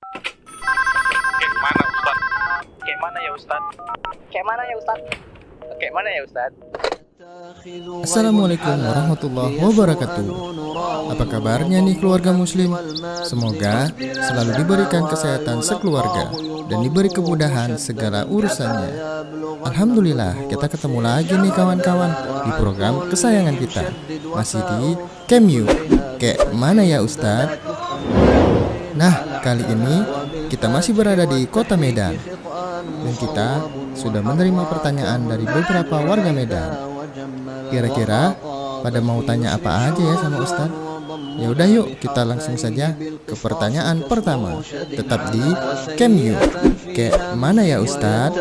Kayak mana Ustaz? Kayak mana ya Ustaz? Kayak mana ya Ustaz? Kayak mana ya Ustaz? Assalamualaikum warahmatullahi wabarakatuh. Apa kabarnya nih keluarga muslim? Semoga selalu diberikan kesehatan sekeluarga dan diberi kemudahan segala urusannya. Alhamdulillah, kita ketemu lagi nih kawan-kawan di program kesayangan kita. Masih di Kemyu. Kayak mana ya Ustadz? Nah, kali ini kita masih berada di kota Medan. Dan kita sudah menerima pertanyaan dari beberapa warga Medan. Kira-kira pada mau tanya apa aja ya sama Ustadz? Ya udah yuk kita langsung saja ke pertanyaan pertama. Tetap di Kemyu. Kayak mana ya Ustadz?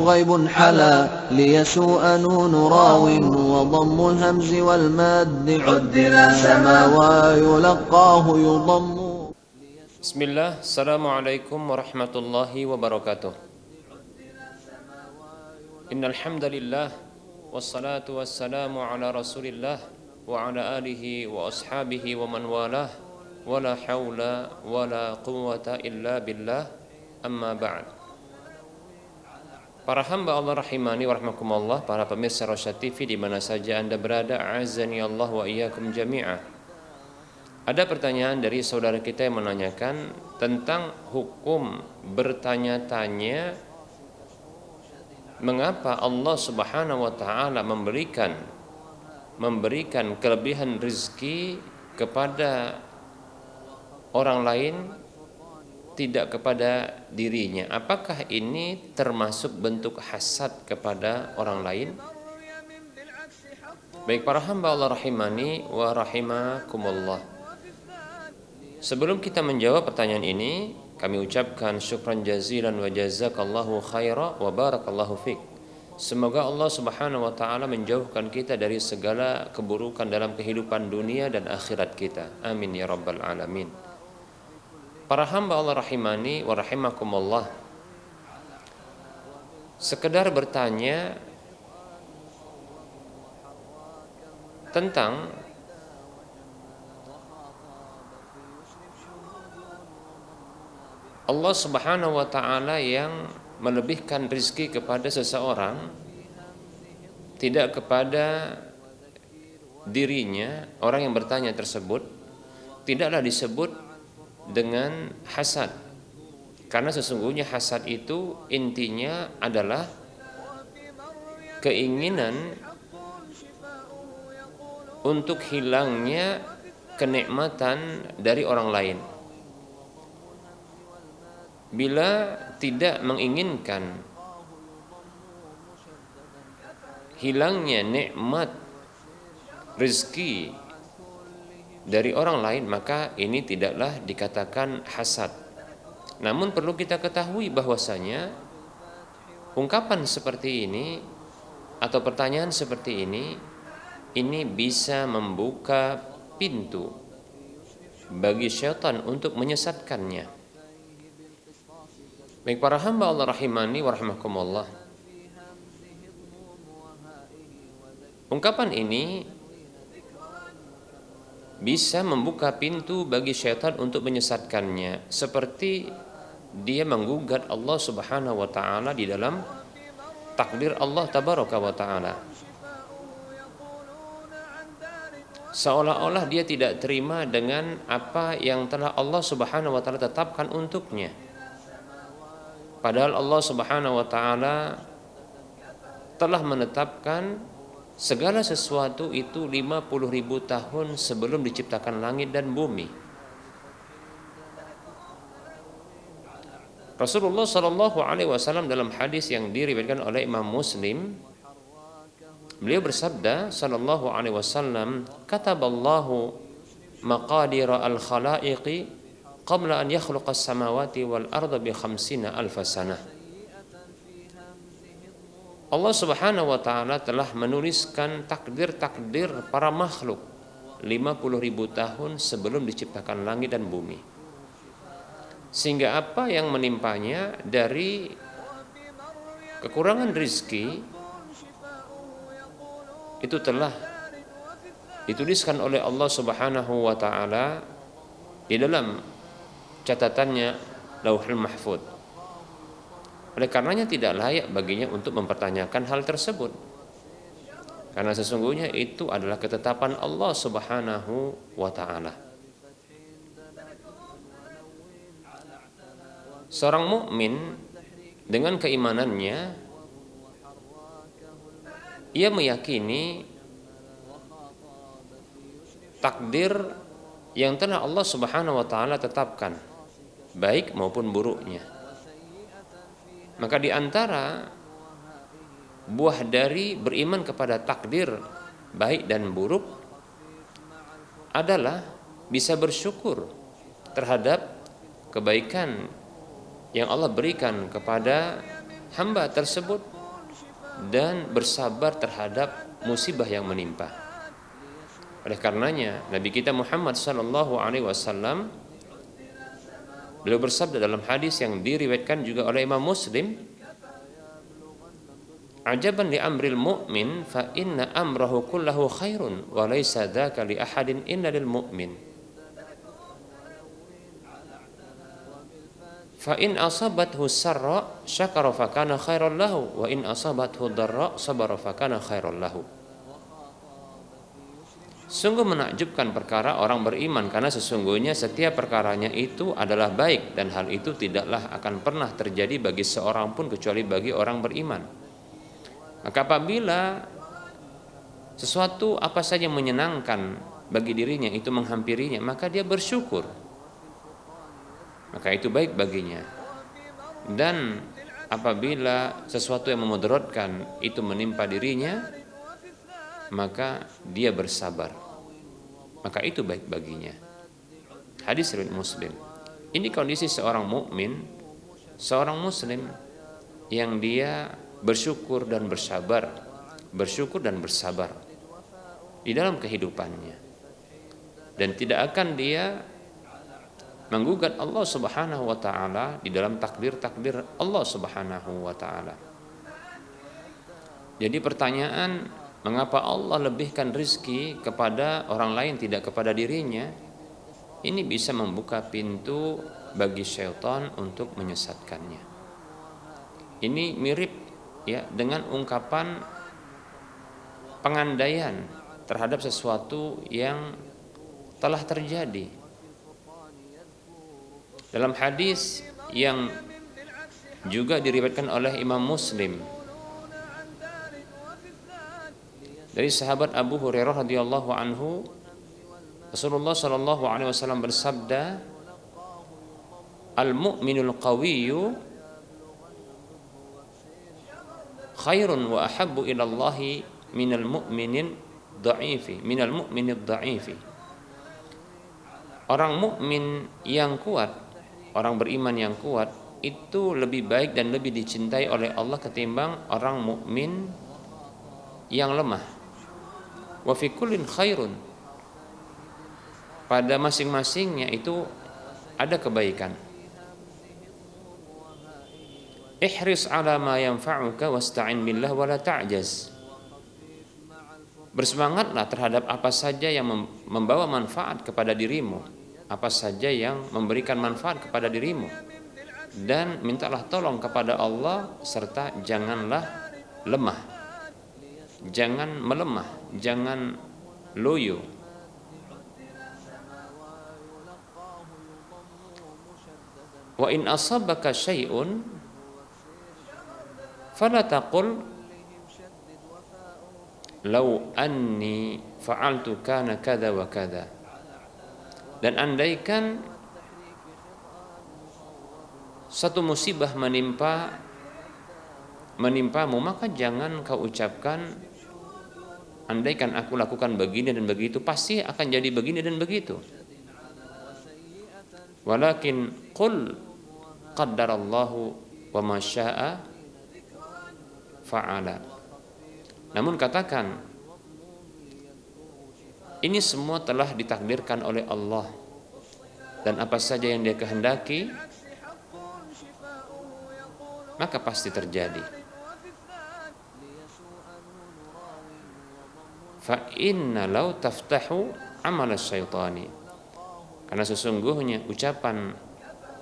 غيب حلا ليسوء نون راو وضم الهمز والماد عدل سما ويلقاه يضم. Bismillah, Assalamualaikum warahmatullahi wabarakatuh. Innal hamdalillah wassalatu wassalamu ala Rasulillah wa ala alihi wa ashabihi wa man walah wala haula wala quwwata illa billah amma ba'd. Para hamba Allah rahimani wa rahmakumullah, para pemirsa Rosyad TV di mana saja Anda berada, azani Allah wa iyyakum jami'ah. Ada pertanyaan dari saudara kita yang menanyakan tentang hukum bertanya-tanya mengapa Allah Subhanahu wa taala memberikan kelebihan rezeki kepada orang lain, tidak kepada dirinya. Apakah ini termasuk bentuk hasad kepada orang lain? Baik para hamba Allah rahimani wa rahimakumullah, sebelum kita menjawab pertanyaan ini, kami ucapkan syukran jazilan wa jazakallahu khaira wa barakallahu fiq. Semoga Allah Subhanahu wa taala menjauhkan kita dari segala keburukan dalam kehidupan dunia dan akhirat kita. Amin ya rabbal alamin. Para hamba Allah rahimani wa rahimakumullah, sekedar bertanya tentang Allah Subhanahu wa taala yang melebihkan rezeki kepada seseorang, tidak kepada dirinya. Orang yang bertanya tersebut tidaklah disebut dengan hasad, karena sesungguhnya hasad itu intinya adalah keinginan untuk hilangnya kenikmatan dari orang lain. Bila tidak menginginkan hilangnya nikmat rezeki dari orang lain, maka ini tidaklah dikatakan hasad. Namun perlu kita ketahui bahwasanya ungkapan seperti ini atau pertanyaan seperti ini bisa membuka pintu bagi syaitan untuk menyesatkannya. Baik para hamba Allah rahimani wa rahimakumullah, ungkapan ini bisa membuka pintu bagi syaitan untuk menyesatkannya, seperti dia menggugat Allah Subhanahu wa taala di dalam takdir Allah tabaraka wa taala. Seolah-olah dia tidak terima dengan apa yang telah Allah Subhanahu wa taala tetapkan untuknya. Padahal Allah Subhanahu wa taala telah menetapkan segala sesuatu itu 50.000 tahun sebelum diciptakan langit dan bumi. Rasulullah Shallallahu Alaihi Wasallam dalam hadis yang diriwayatkan oleh Imam Muslim, beliau bersabda Shallallahu Alaihi Wasallam, kataballahu maqadira al-khalaiqi qabla an yakhluqa as-samawati wal arda bi 50,000 sanah. Allah Subhanahu wa taala telah menuliskan takdir-takdir para makhluk 50.000 tahun sebelum diciptakan langit dan bumi. Sehingga apa yang menimpanya dari kekurangan rizki itu telah dituliskan oleh Allah Subhanahu wa taala di dalam catatannya Lauhul Mahfuz. Oleh karenanya tidak layak baginya untuk mempertanyakan hal tersebut. Karena sesungguhnya itu adalah ketetapan Allah Subhanahu wa taala. Seorang mukmin dengan keimanannya, ia meyakini takdir yang telah Allah Subhanahu wa taala tetapkan, baik maupun buruknya. Maka di antara buah dari beriman kepada takdir baik dan buruk adalah bisa bersyukur terhadap kebaikan yang Allah berikan kepada hamba tersebut dan bersabar terhadap musibah yang menimpa. Oleh karenanya Nabi kita Muhammad sallallahu alaihi wasallam beliau bersabda dalam hadis yang diriwayatkan juga oleh Imam Muslim, "Ajaban li amril mu'min fa inna amrahu kullahu khairun wa laysa dzaka li ahadin illa lil mu'min. Fa in asabathu sarra syakara fa kana khairan lahu wa in asabathu dharra sabara fa kana khairan lahu." Sungguh menakjubkan perkara orang beriman, karena sesungguhnya setiap perkaranya itu adalah baik dan hal itu tidaklah akan pernah terjadi bagi seorang pun kecuali bagi orang beriman. Maka apabila sesuatu apa saja yang menyenangkan bagi dirinya itu menghampirinya, maka dia bersyukur, maka itu baik baginya. Dan apabila sesuatu yang memudaratkan itu menimpa dirinya, maka dia bersabar, maka itu baik baginya. Hadis riwayat Muslim. Ini kondisi seorang mukmin, seorang muslim yang dia bersyukur dan bersabar, bersyukur dan bersabar di dalam kehidupannya, dan tidak akan dia menggugat Allah Subhanahu wa taala di dalam takdir-takdir Allah Subhanahu wa taala. Jadi pertanyaan, mengapa Allah lebihkan rizki kepada orang lain tidak kepada dirinya? Ini bisa membuka pintu bagi syaitan untuk menyesatkannya. Ini mirip ya dengan ungkapan pengandaian terhadap sesuatu yang telah terjadi. Dalam hadis yang juga diriwayatkan oleh Imam Muslim dari sahabat Abu Hurairah radhiyallahu anhu, Rasulullah sallallahu alaihi wasallam bersabda, "Al-mu'minul qawiyyu khairun wa ahabbu ila Allah minal mu'minin dha'ifi, minal mu'minid dha'ifi." Orang mukmin yang kuat, orang beriman yang kuat itu lebih baik dan lebih dicintai oleh Allah ketimbang orang mukmin yang lemah. Wa fi kullin khairun, pada masing-masingnya itu ada kebaikan. Ihris ala ma yanfa'uka wasta'in billah wa la ta'jaz. Bersemangatlah terhadap apa saja yang membawa manfaat kepada dirimu, apa saja yang memberikan manfaat kepada dirimu, dan mintalah tolong kepada Allah serta janganlah lemah. Jangan melemah, jangan loyo. Wa in asabaka syai'un fala taqul law anni fa'altu kana kada wa kada. Dan andaikan satu musibah menimpamu, maka jangan kau ucapkan, andaikan aku lakukan begini dan begitu, pasti akan jadi begini dan begitu. Walakin qul qaddarallahu wa ma syaa fa'ala. Namun katakan, ini semua telah ditakdirkan oleh Allah, dan apa saja yang Dia kehendaki maka pasti terjadi. Fa inna law taftahu amal syaitani, karena sesungguhnya ucapan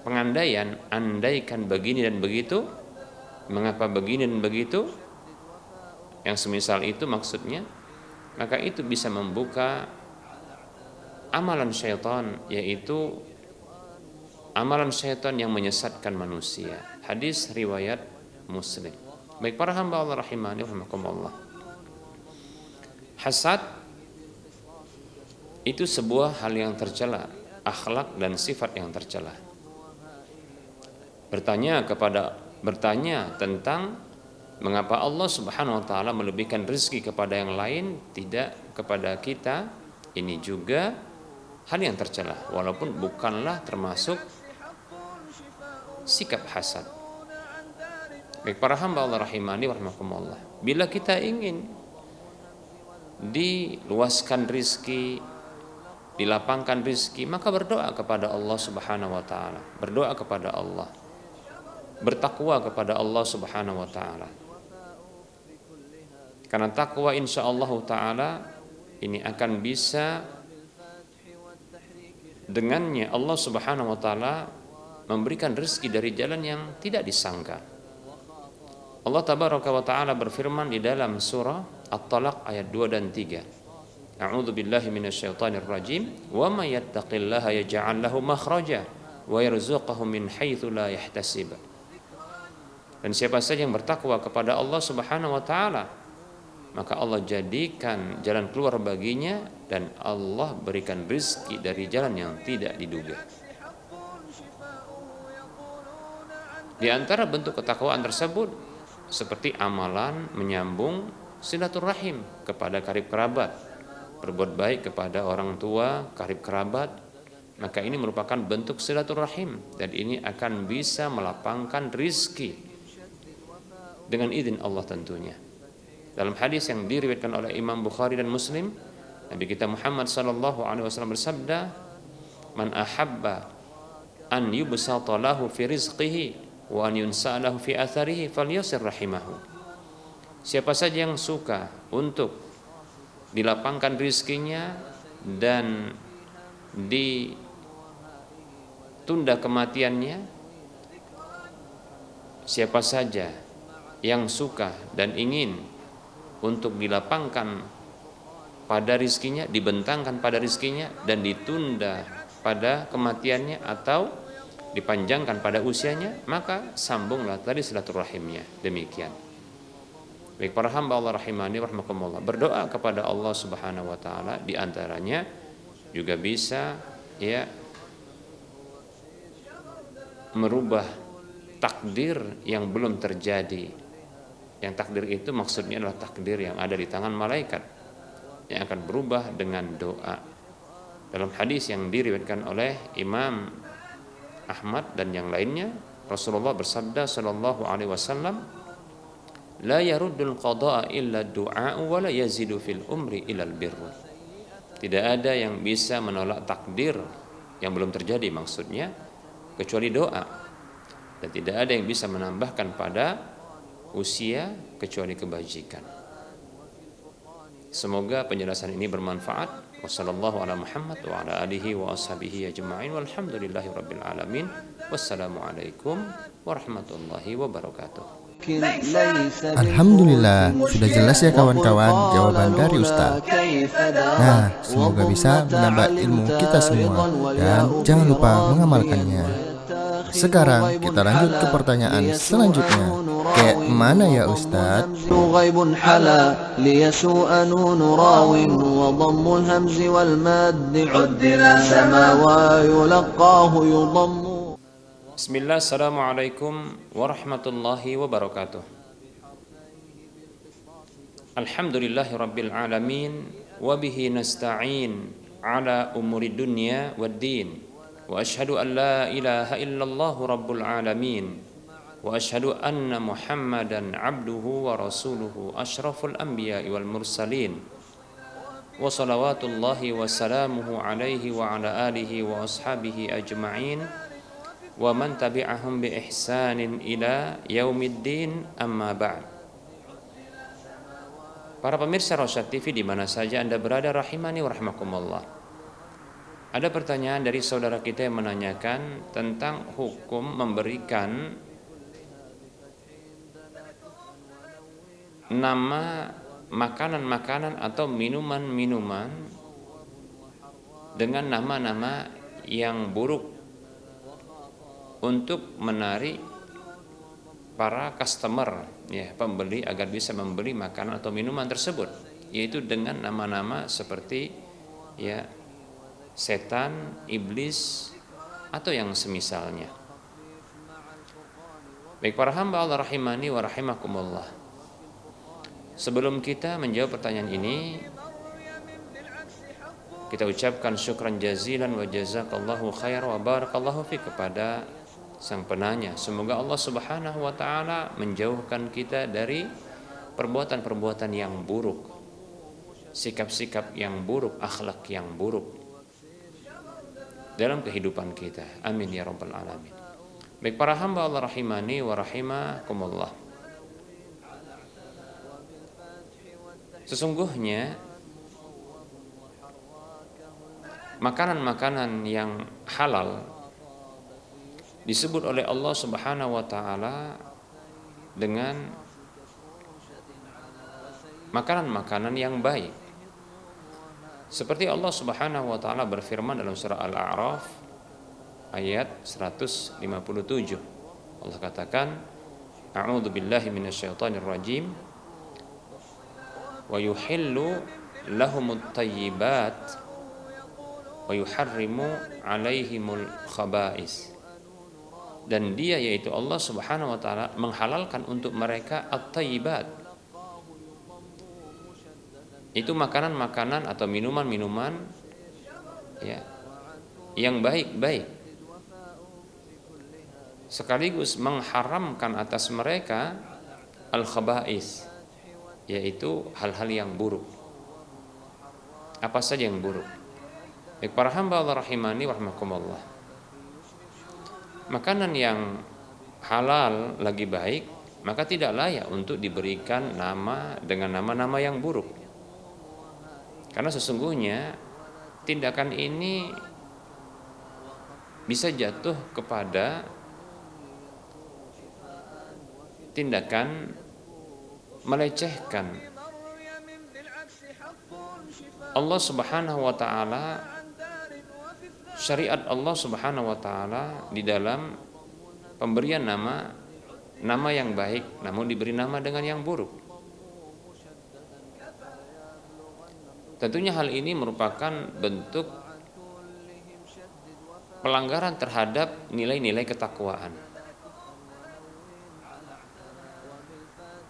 pengandaian, andaikan begini dan begitu, mengapa begini dan begitu, yang semisal itu maksudnya, maka itu bisa membuka amalan syaitan, yaitu amalan syaitan yang menyesatkan manusia. Hadis riwayat Muslim. Baik para hamba Allah rahimani rahimakumullah. Hasad itu sebuah hal yang tercela, akhlak dan sifat yang tercela. Bertanya tentang mengapa Allah Subhanahu wa taala melebihkan rezeki kepada yang lain, tidak kepada kita, ini juga hal yang tercela, walaupun bukanlah termasuk sikap hasad. Baik para hamba Allah rahimani warahmatullah, bila kita ingin diluaskan rizki, dilapangkan rizki, maka berdoa kepada Allah Subhanahu wa taala, berdoa kepada Allah, bertakwa kepada Allah Subhanahu wa taala. Karena takwa insyaallah taala ini akan bisa, dengannya Allah Subhanahu wa taala memberikan rezeki dari jalan yang tidak disangka. Allah tabaraka wa taala berfirman di dalam surah At-Talaq ayat 2 dan 3. A'udzu billahi minasyaitonir rajim. Wa may yattaqillaha yaj'al lahu makhraja wa yarzuqhu min haitsu la yahtasib. Dan siapa saja yang bertakwa kepada Allah Subhanahu wa taala, maka Allah jadikan jalan keluar baginya dan Allah berikan rezeki dari jalan yang tidak diduga. Di antara bentuk ketakwaan tersebut seperti amalan menyambung silaturahim kepada karib kerabat, berbuat baik kepada orang tua, karib kerabat, maka ini merupakan bentuk silaturahim dan ini akan bisa melapangkan rizki dengan izin Allah tentunya. Dalam hadis yang diriwayatkan oleh Imam Bukhari dan Muslim, Nabi kita Muhammad sallallahu alaihi wasallam bersabda, "Man ahabba an yubsata lahu fi rizqihi wa an yunsa'alahu fi atharihi falyasir rahimahu." Siapa saja yang suka untuk dilapangkan rizkinya dan ditunda kematiannya, siapa saja yang suka dan ingin untuk dilapangkan pada rizkinya, dibentangkan pada rizkinya dan ditunda pada kematiannya atau dipanjangkan pada usianya, maka sambunglah tadi silaturahimnya. Demikian. Baik para hamba Allah rahimani warahmatullah, berdoa kepada Allah Subhanahu wa taala di antaranya juga bisa ya merubah takdir yang belum terjadi. Yang takdir itu maksudnya adalah takdir yang ada di tangan malaikat yang akan berubah dengan doa. Dalam hadis yang diriwayatkan oleh Imam Ahmad dan yang lainnya, Rasulullah bersabda sallallahu alaihi wasallam, "La yaruddul qada'a illa du'a wa la yazidu fil umri illa al birr." Tidak ada yang bisa menolak takdir yang belum terjadi maksudnya kecuali doa. Dan tidak ada yang bisa menambahkan pada usia kecuali kebajikan. Semoga penjelasan ini bermanfaat. Wassallallahu ala Muhammad wa ala alihi wa ashabihi ajma'in walhamdulillahi rabbil alamin. Wassalamualaikum warahmatullahi wabarakatuh. Alhamdulillah, sudah jelas ya kawan-kawan jawaban dari Ustaz. Nah, semoga bisa menambah ilmu kita semua dan jangan lupa mengamalkannya. Sekarang kita lanjut ke pertanyaan selanjutnya. Kayak mana ya Ustaz? Bismillah, assalamualaikum warahmatullahi wabarakatuh. Alhamdulillahi rabbil alamin, wabihi nasta'in ala umuri dunya waddin, wa ashhadu an la ilaha illallah rabbul alamin, wa ashhadu anna muhammadan abduhu wa rasuluhu ashraful anbiya'i wal mursalin, wa salawatullahi wa salamuhu alaihi wa ala alihi wa ashabihi ajma'in wa man tabi'ahum bi ihsanin ila yaumiddin, amma ba'd. Para pemirsa Rosyad TV di mana saja Anda berada rahimani wa rahmakumullah. Ada pertanyaan dari saudara kita yang menanyakan tentang hukum memberikan nama makanan-makanan atau minuman-minuman dengan nama-nama yang buruk untuk menarik para customer, ya, pembeli agar bisa membeli makanan atau minuman tersebut, yaitu dengan nama-nama seperti ya setan, iblis, atau yang semisalnya. Baik para hamba Allah rahimani wa rahimakumullah. Sebelum kita menjawab pertanyaan ini, kita ucapkan syukran jazilan wa jazakallahu khair wa barakallahu fi kepada sang penanya. Semoga Allah Subhanahu wa taala menjauhkan kita dari perbuatan-perbuatan yang buruk, sikap-sikap yang buruk, akhlak yang buruk dalam kehidupan kita. Amin ya rabbal alamin. Baik para hamba Allah rahimani wa rahimakumullah. Sesungguhnya makanan-makanan yang halal disebut oleh Allah Subhanahu wa taala dengan makanan-makanan yang baik. Seperti Allah Subhanahu wa taala berfirman dalam surah Al-A'raf ayat 157. Allah katakan, A'udzu billahi minasyaitonir rajim. Wa yuhillu lahumut thayyibat wa yuharrimu 'alaihimul khaba'is. Dan dia yaitu Allah Subhanahu wa taala menghalalkan untuk mereka at-thayyibat. Itu makanan-makanan atau minuman-minuman ya yang baik-baik, sekaligus mengharamkan atas mereka al-khaba'is, yaitu hal-hal yang buruk. Apa saja yang buruk? Baik para hamba Allah rahimani wa rahimakumullah. Makanan yang halal lagi baik, maka tidak layak untuk diberikan nama dengan nama-nama yang buruk. Karena sesungguhnya tindakan ini bisa jatuh kepada tindakan melecehkan Allah Subhanahu wa taala, syariat Allah Subhanahu wa taala di dalam pemberian nama yang baik namun diberi nama dengan yang buruk. Tentunya hal ini merupakan bentuk pelanggaran terhadap nilai-nilai ketakwaan.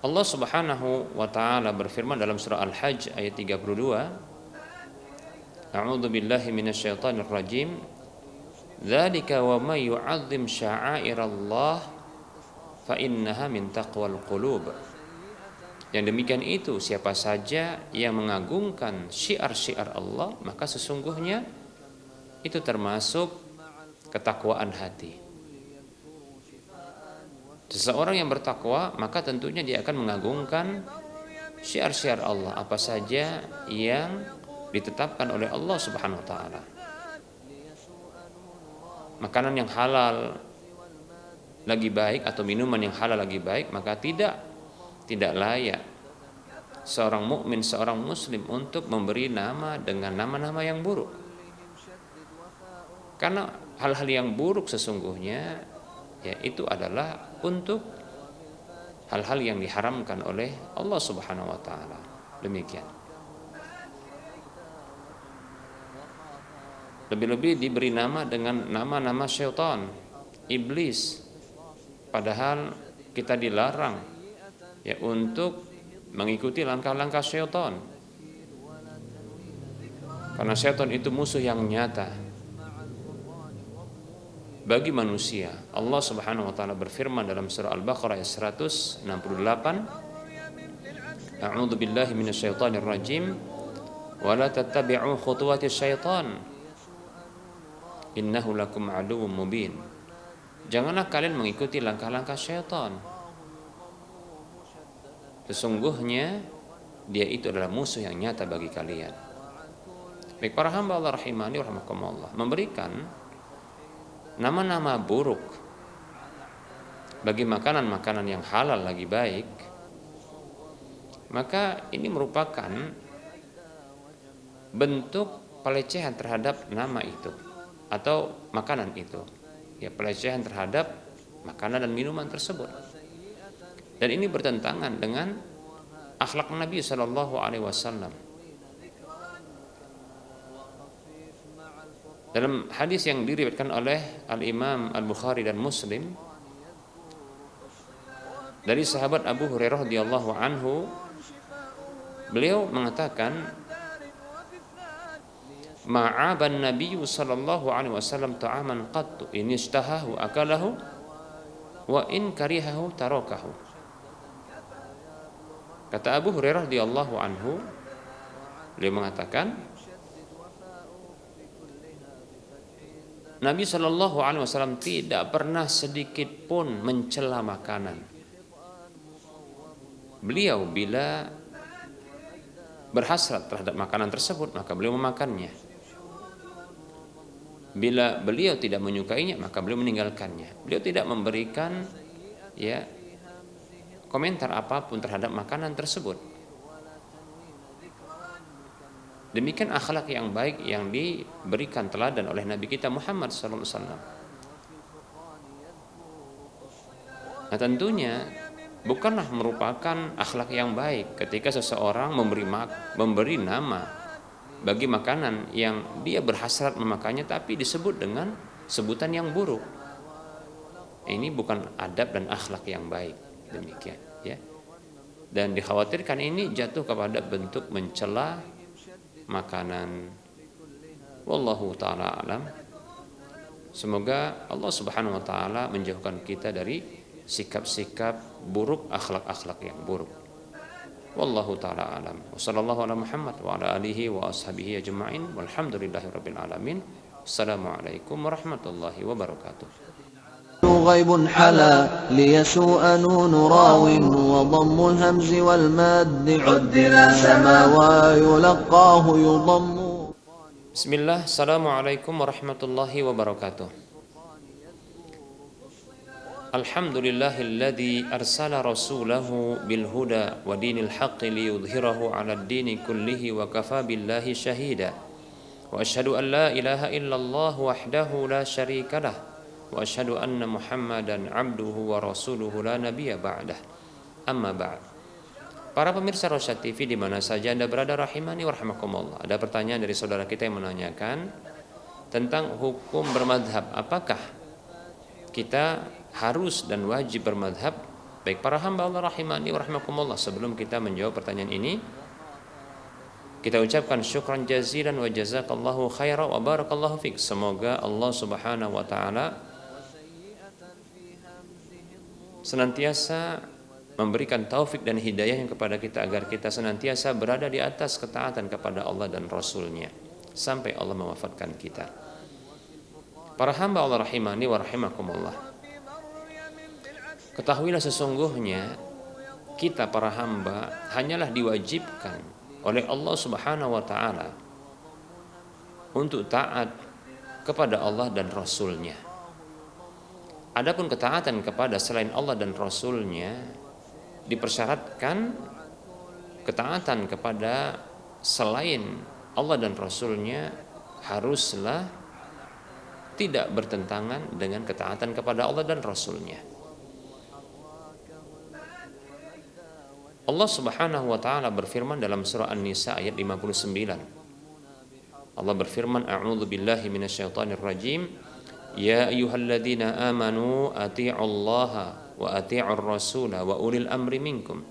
Allah Subhanahu wa taala berfirman dalam surah Al-Hajj ayat 32, A'udzu billahi minasyaitonir rajim. Dzalika wa may yu'azzim sya'airallah fa innaha min taqwal qulub. Yang demikian itu, siapa saja yang mengagungkan syiar-syiar Allah, maka sesungguhnya itu termasuk ketakwaan hati. Seseorang yang bertakwa, maka tentunya dia akan mengagungkan syiar-syiar Allah, apa saja yang ditetapkan oleh Allah Subhanahu wa taala. Makanan yang halal lagi baik atau minuman yang halal lagi baik, maka tidak layak seorang mukmin, seorang muslim untuk memberi nama dengan nama-nama yang buruk. Karena hal-hal yang buruk sesungguhnya ya itu adalah untuk hal-hal yang diharamkan oleh Allah Subhanahu wa taala. Demikian. Lebih-lebih diberi nama dengan nama-nama syaitan, iblis. Padahal kita dilarang ya untuk mengikuti langkah-langkah syaitan. Karena syaitan itu musuh yang nyata bagi manusia. Allah Subhanahu wa taala berfirman dalam surah Al-Baqarah ayat 168, A'udzu billahi minasyaitonir rajim. Wa la tattabi'u khutuwatis syaitan. Innahu lakum aduwwum mubin. Janganlah kalian mengikuti langkah-langkah syaitan. Sesungguhnya dia itu adalah musuh yang nyata bagi kalian. Baik para hamba Allah rahimani wa rahimakumullah, memberikan nama-nama buruk bagi makanan-makanan yang halal lagi baik, maka ini merupakan bentuk pelecehan terhadap nama itu atau makanan itu. Ya, pelecehan terhadap makanan dan minuman tersebut. Dan ini bertentangan dengan akhlak Nabi Shallallahu Alaihi Wasallam. Dalam hadis yang diriwayatkan oleh Al-Imam Al-Bukhari dan Muslim dari sahabat Abu Hurairah radhiyallahu anhu, beliau mengatakan, ma'aban nabiyyu sallallahu alaihi wasallam ta'aman qattu in istahahu akalahu wa in karihahu tarakahu. Kata Abu Hurairah radhiyallahu anhu, beliau mengatakan, Nabi sallallahu alaihi wasallam tidak pernah sedikit pun mencela makanan. Beliau bila berhasrat terhadap makanan tersebut, maka beliau memakannya. Bila beliau tidak menyukainya, maka beliau meninggalkannya. Beliau tidak memberikan komentar apapun terhadap makanan tersebut. Demikian akhlak yang baik yang diberikan teladan oleh Nabi kita Muhammad sallallahu alaihi wasallam. Nah, tentunya bukanlah merupakan akhlak yang baik ketika seseorang memberi nama bagi makanan yang dia berhasrat memakannya tapi disebut dengan sebutan yang buruk. Ini bukan adab dan akhlak yang baik, demikian ya. Dan dikhawatirkan ini jatuh kepada bentuk mencela makanan. Wallahu taala alam. Semoga Allah Subhanahu wa taala menjauhkan kita dari sikap-sikap buruk, akhlak-akhlak yang buruk. Wallahu taala alam. Wassallallahu ala Muhammad wa ala alihi wa ashabihi ajma'in. Walhamdulillahirabbil alamin. Assalamualaikum warahmatullahi wabarakatuh. غيب حلا ليسوء نون راو وضم الهمز والماد عدل سما ويلقاه يضم. Bismillah. Assalamualaikum warahmatullahi wabarakatuh. Alhamdulillahilladzi arsala rasulahu bil huda wa dinil haqqi liyudhhirahu 'alad dini kullihi wa kafa billahi shahida. Wa asyhadu an la ilaha illallah wahdahu la syarika lah. Wa asyhadu anna Muhammadan 'abduhu wa rasuluhu la nabiyya ba'dah. Amma ba'd. Para pemirsa Rosyad TV di mana saja Anda berada rahimani wa rahimakumullah. Ada pertanyaan dari saudara kita yang menanyakan tentang hukum bermadhab. Apakah kita harus dan wajib bermadhab? Baik para hamba Allah rahimani wa rahimakumullah, sebelum kita menjawab pertanyaan ini, kita ucapkan syukran jazilan wa jazakallahu khairan wa barakallahu fik. Semoga Allah Subhanahu wa taala senantiasa memberikan taufik dan hidayah yang kepada kita agar kita senantiasa berada di atas ketaatan kepada Allah dan Rasul-Nya sampai Allah mewafatkan kita. Para hamba Allah rahimani wa rahimakumullah, ketahuilah sesungguhnya kita para hamba hanyalah diwajibkan oleh Allah Subhanahu wa taala untuk taat kepada Allah dan Rasul-Nya. Adapun ketaatan kepada selain Allah dan Rasul-Nya dipersyaratkan ketaatan kepada selain Allah dan Rasul-Nya haruslah tidak bertentangan dengan ketaatan kepada Allah dan Rasul-Nya. Allah Subhanahu wa taala berfirman dalam surah An-Nisa ayat 59. Allah berfirman, a'udzu billahi minasyaitonir rajim. Ya ayyuhalladzina amanu athi'ullaha wa athi'ur rasula wa ulil amri minkum.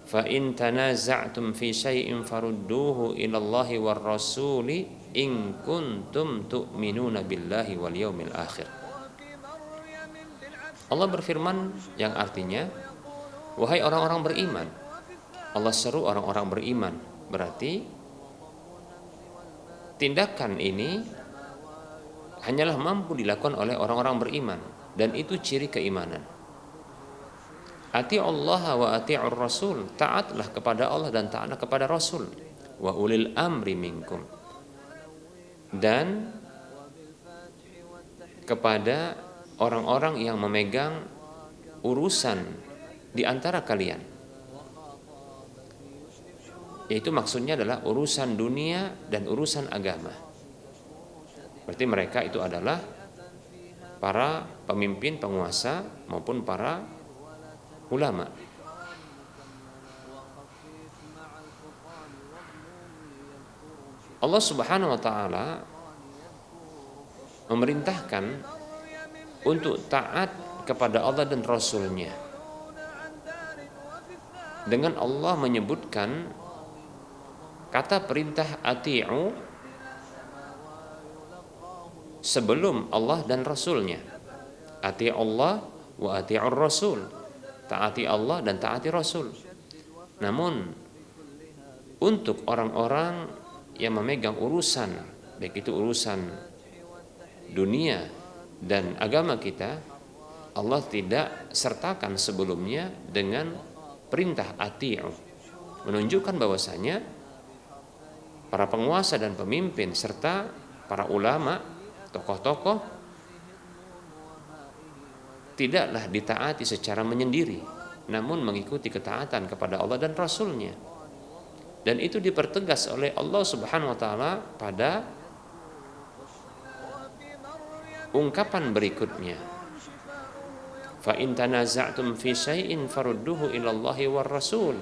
Fa in tanaza'tum fi syai'in farudduhu ila Allahi war rasuli in kuntum tu'minuna billahi wal yaumil akhir. Allah berfirman yang artinya, wahai orang-orang beriman. Allah seru orang-orang beriman. Berarti tindakan ini hanyalah mampu dilakukan oleh orang-orang beriman, dan itu ciri keimanan. Ati'ullaha wa ati'ur rasul, taatlah kepada Allah dan taatlah kepada Rasul. Wa ulil amri minkum, dan kepada orang-orang yang memegang urusan di antara kalian, yaitu maksudnya adalah urusan dunia dan urusan agama. Berarti mereka itu adalah para pemimpin, penguasa maupun para ulama. Allah Subhanahu wa taala memerintahkan untuk taat kepada Allah dan Rasul-Nya. Dengan Allah menyebutkan kata perintah ati'u sebelum Allah dan Rasul-Nya. Ati'u Allah wa ati'ur Rasul. Taati Allah dan taati Rasul. Namun untuk orang-orang yang memegang urusan, baik itu urusan dunia dan agama kita, Allah tidak sertakan sebelumnya dengan perintah ati'u, menunjukkan bahwasanya para penguasa dan pemimpin serta para ulama, tokoh-tokoh tidaklah ditaati secara menyendiri, namun mengikuti ketaatan kepada Allah dan Rasul-Nya. Dan itu dipertegas oleh Allah Subhanahu wa taala pada ungkapan berikutnya. Fa in tanaza'tum fi syai'in farudduhu ila Allahi war Rasul.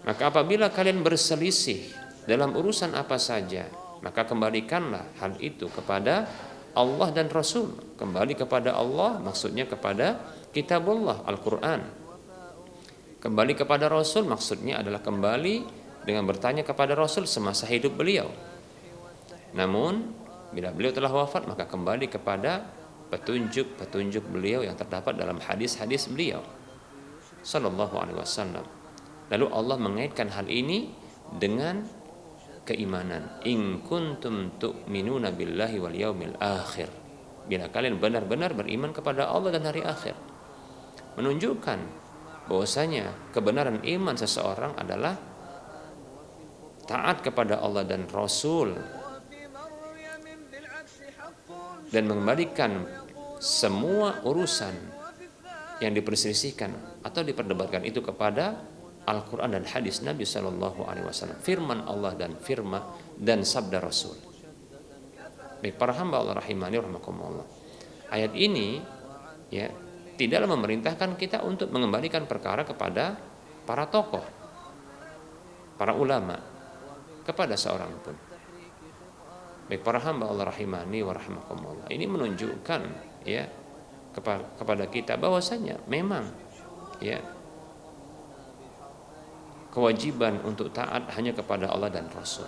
Maka apabila kalian berselisih dalam urusan apa saja, maka kembalikanlah hal itu kepada Allah dan Rasul. Kembali kepada Allah maksudnya kepada kitabullah Al-Qur'an. Kembali kepada Rasul maksudnya adalah kembali dengan bertanya kepada Rasul semasa hidup beliau. Namun bila beliau telah wafat, maka kembali kepada petunjuk-petunjuk beliau yang terdapat dalam hadis-hadis beliau sallallahu alaihi wasallam. Lalu Allah mengaitkan hal ini dengan keimanan. In kuntum tu'minuna billahi wal yaumil akhir. Bila kalian benar-benar beriman kepada Allah dan hari akhir. Menunjukkan bahwasanya kebenaran iman seseorang adalah taat kepada Allah dan Rasul dan mengembalikan semua urusan yang diperselisihkan atau diperdebatkan itu kepada Al-Quran dan hadis Nabi Sallallahu Alaihi Wasallam, firman Allah dan firman dan sabda Rasul. Baik para hamba Allah rahimani rahimakumullah. Ayat ini ya tidaklah memerintahkan kita untuk mengembalikan perkara kepada para tokoh, para ulama, kepada seorang pun. Baik para hamba Allah rahimani wa rahimakumullah. Ini menunjukkan ya kepada kita bahwasanya memang ya kewajiban untuk taat hanya kepada Allah dan Rasul.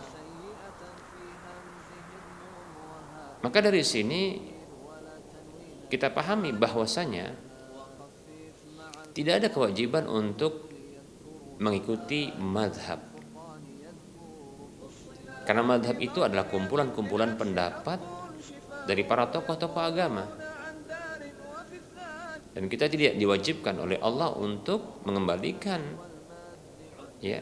Maka dari sini kita pahami bahwasanya tidak ada kewajiban untuk mengikuti madhab. Karena madhab itu adalah kumpulan-kumpulan pendapat dari para tokoh-tokoh agama. Dan kita tidak diwajibkan oleh Allah untuk mengembalikan ya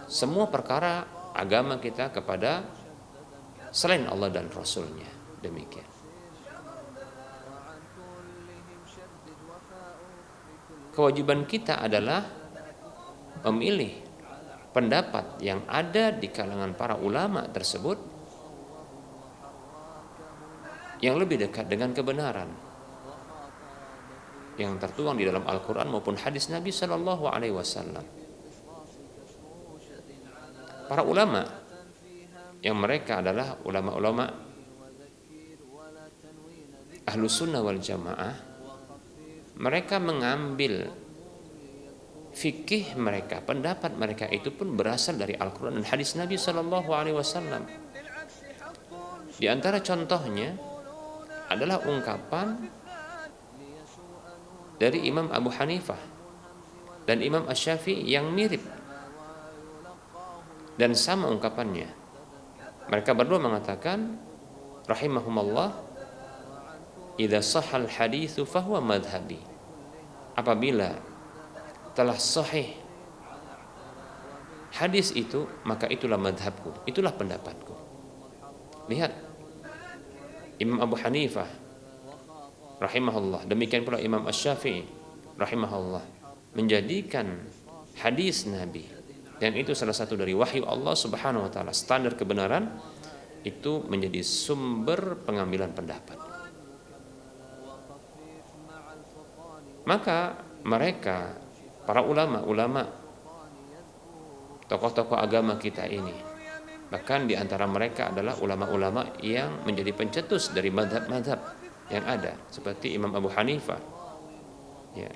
semua perkara agama kita kepada selain Allah dan Rasul-Nya. Demikian. Kewajiban kita adalah memilih pendapat yang ada di kalangan para ulama tersebut yang lebih dekat dengan kebenaran yang tertuang di dalam Al-Quran maupun hadis Nabi Sallallahu Alaihi Wasallam. Para ulama yang mereka adalah ulama-ulama Ahlus Sunnah wal Jamaah, mereka mengambil fikih mereka, pendapat mereka itu pun berasal dari Al-Quran dan hadis Nabi Sallallahu Alaihi Wasallam. Di antara contohnya adalah ungkapan dari Imam Abu Hanifah dan Imam Asy-Syafi'i yang mirip dan sama ungkapannya. Mereka berdua mengatakan rahimahumallah, idza sahhal haditsu fahuwa madhhabi. Apabila telah sahih hadis itu, maka itulah madhabku, itulah pendapatku. Lihat Imam Abu Hanifah rahimahullah, demikian pula Imam Asy-Syafi'i rahimahullah, menjadikan hadis Nabi, dan itu salah satu dari wahyu Allah Subhanahu wa taala, standar kebenaran, itu menjadi sumber pengambilan pendapat. Maka mereka, para ulama-ulama, tokoh-tokoh agama kita ini, bahkan di antara mereka adalah ulama-ulama yang menjadi pencetus dari madhab-madhab yang ada, seperti Imam Abu Hanifah, ya,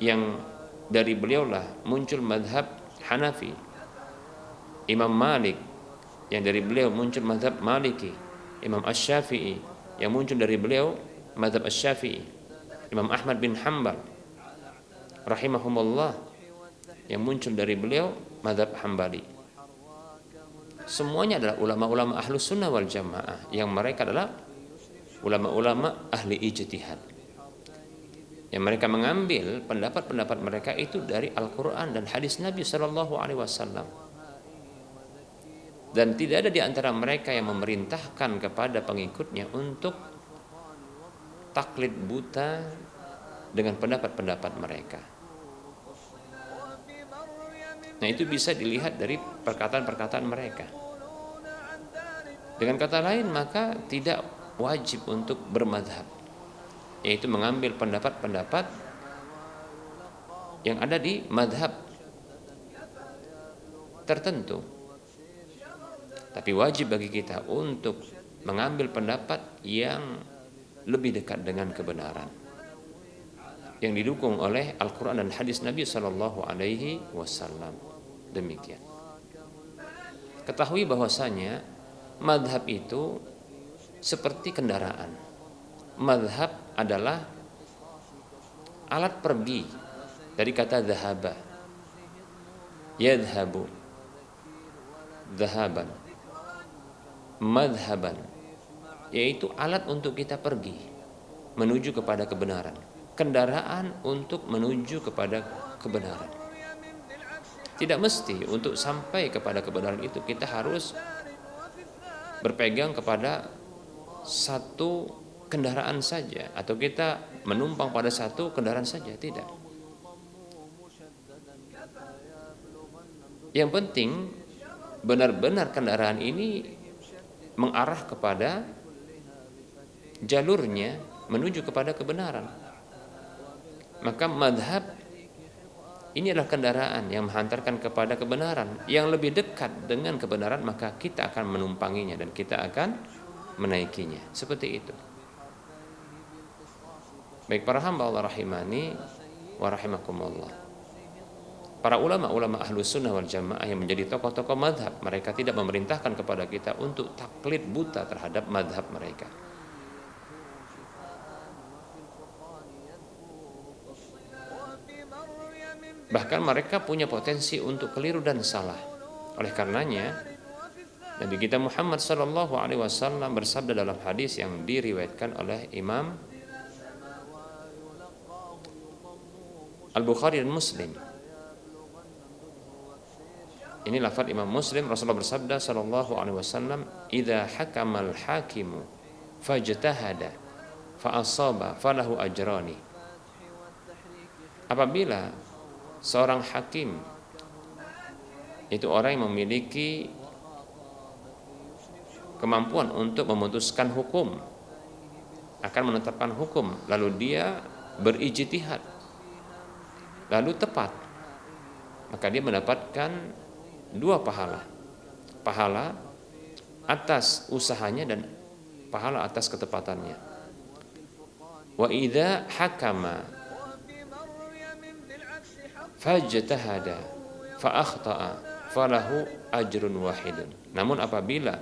yang dari beliaulah muncul madhab Hanafi. Imam Malik, yang dari beliau muncul madhab Maliki. Imam Asy-Syafi'i, yang muncul dari beliau madhab Asy-Syafi'i. Imam Ahmad bin Hanbal rahimahumullah, yang muncul dari beliau madhab Hambali. Semuanya adalah ulama-ulama ahlus sunnah wal jamaah, yang mereka adalah ulama-ulama ahli ijtihad, yang mereka mengambil pendapat-pendapat mereka itu dari Al-Quran dan hadis Nabi SAW. Dan tidak ada di antara mereka yang memerintahkan kepada pengikutnya untuk taklid buta dengan pendapat-pendapat mereka. Nah, itu bisa dilihat dari perkataan-perkataan mereka. Dengan kata lain, maka tidak wajib untuk bermadhab, yaitu mengambil pendapat-pendapat yang ada di madhab tertentu. Tapi wajib bagi kita untuk mengambil pendapat yang lebih dekat dengan kebenaran, yang didukung oleh Al-Quran dan hadis Nabi SAW. Demikian. Ketahui bahwasanya madhab itu seperti kendaraan. Madhab adalah alat pergi dari kata dhahaba, yadhabu, dhahaban, madhaban, yaitu alat untuk kita pergi menuju kepada kebenaran, kendaraan untuk menuju kepada kebenaran. Tidak mesti untuk sampai kepada kebenaran itu kita harus berpegang kepada satu kendaraan saja, atau kita menumpang pada satu kendaraan saja, tidak. Yang penting benar-benar kendaraan ini mengarah kepada jalurnya menuju kepada kebenaran. Maka madhab ini adalah kendaraan yang menghantarkan kepada kebenaran, yang lebih dekat dengan kebenaran, maka kita akan menumpanginya dan kita akan menaikinya. Seperti itu. Baik para hamba Allah rahimani wa rahimakumullah. Para ulama-ulama ahlus sunnah wal jamaah yang menjadi tokoh-tokoh madhab, mereka tidak memerintahkan kepada kita untuk taklid buta terhadap madhab mereka. Bahkan mereka punya potensi untuk keliru dan salah. Oleh karenanya Nabi kita Muhammad SAW bersabda dalam hadis yang diriwayatkan oleh Imam Al-Bukhari dan Muslim. Ini lafaz Imam Muslim, Rasulullah bersabda sallallahu alaihi wasallam, "Idza hakamal hakimu fajtahada fa asaba falahu ajrani." Apabila seorang hakim, itu orang yang memiliki kemampuan untuk memutuskan hukum, akan menetapkan hukum, lalu dia berijtihad, lalu tepat, maka dia mendapatkan dua pahala. Pahala atas usahanya dan pahala atas ketepatannya. Wa idza hakama fajtahada fa akhta'a falahu ajrun wahidun. Namun apabila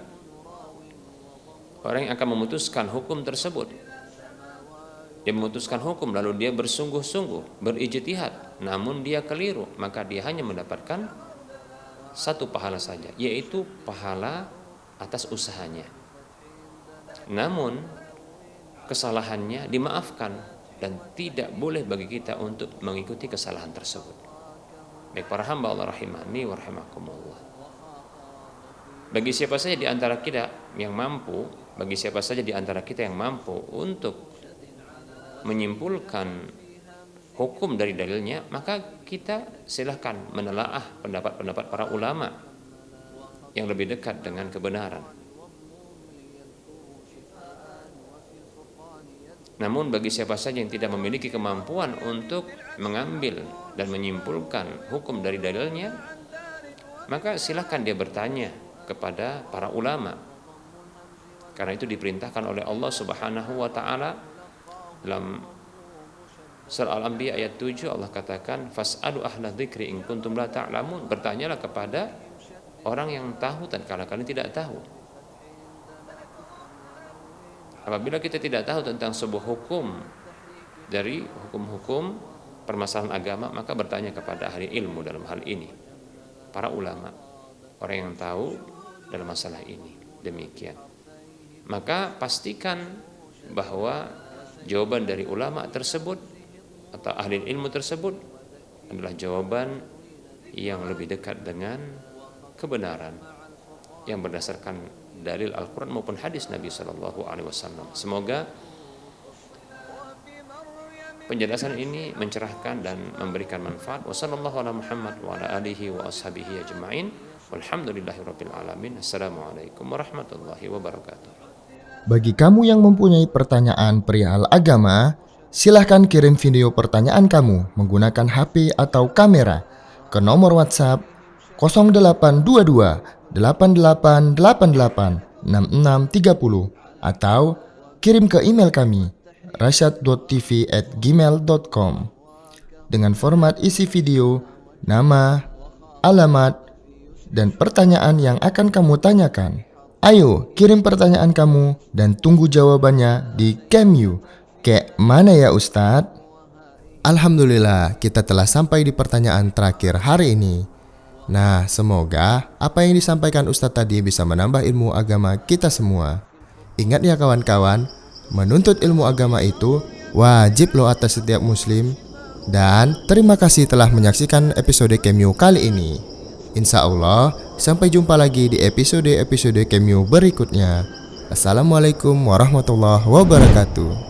orang yang akan memutuskan hukum tersebut, dia memutuskan hukum lalu dia bersungguh-sungguh berijtihad, namun dia keliru, maka dia hanya mendapatkan satu pahala saja, yaitu pahala atas usahanya. Namun kesalahannya dimaafkan dan tidak boleh bagi kita untuk mengikuti kesalahan tersebut. Baik para hamba Allah rahimani wa rahimakumullah. bagi siapa saja di antara kita yang mampu, untuk menyimpulkan hukum dari dalilnya, maka kita silahkan menelaah pendapat-pendapat para ulama yang lebih dekat dengan kebenaran. Namun bagi siapa saja yang tidak memiliki kemampuan untuk mengambil dan menyimpulkan hukum dari dalilnya, maka silahkan dia bertanya kepada para ulama. Karena itu diperintahkan oleh Allah Subhanahu wa taala dalam surah Al-Anbiya ayat 7, Allah katakan fas'alu ahla dzikri in kuntum la ta'lamun, bertanyalah kepada orang yang tahu tatkala kalian tidak tahu. Apabila kita tidak tahu tentang sebuah hukum dari hukum-hukum permasalahan agama, maka bertanya kepada ahli ilmu dalam hal ini, para ulama, orang yang tahu dalam masalah ini. Demikian. Maka pastikan bahwa jawaban dari ulama tersebut atau ahli ilmu tersebut adalah jawaban yang lebih dekat dengan kebenaran yang berdasarkan dalil Al-Quran maupun hadis Nabi SAW. Semoga penjelasan ini mencerahkan dan memberikan manfaat. Wassallallahu ala Muhammad wa ala alihi wa ashabihi ajma'in. Walhamdulillahirabbil alamin. Assalamualaikum warahmatullahi wabarakatuh. Bagi kamu yang mempunyai pertanyaan perihal agama, silahkan kirim video pertanyaan kamu menggunakan HP atau kamera ke nomor WhatsApp 0822 8888 6630 atau kirim ke email kami rasyad.tv@gmail.com dengan format isi video, nama, alamat, dan pertanyaan yang akan kamu tanyakan. Ayo kirim pertanyaan kamu dan tunggu jawabannya di Camyu. Kayak mana ya Ustadz? Alhamdulillah, kita telah sampai di pertanyaan terakhir hari ini. Nah, semoga apa yang disampaikan Ustadz tadi bisa menambah ilmu agama kita semua. Ingat ya kawan-kawan, menuntut ilmu agama itu wajib loh atas setiap muslim. Dan terima kasih telah menyaksikan episode Camyu kali ini. Insya Allah, sampai jumpa lagi di episode-episode Camyu berikutnya. Assalamualaikum warahmatullahi wabarakatuh.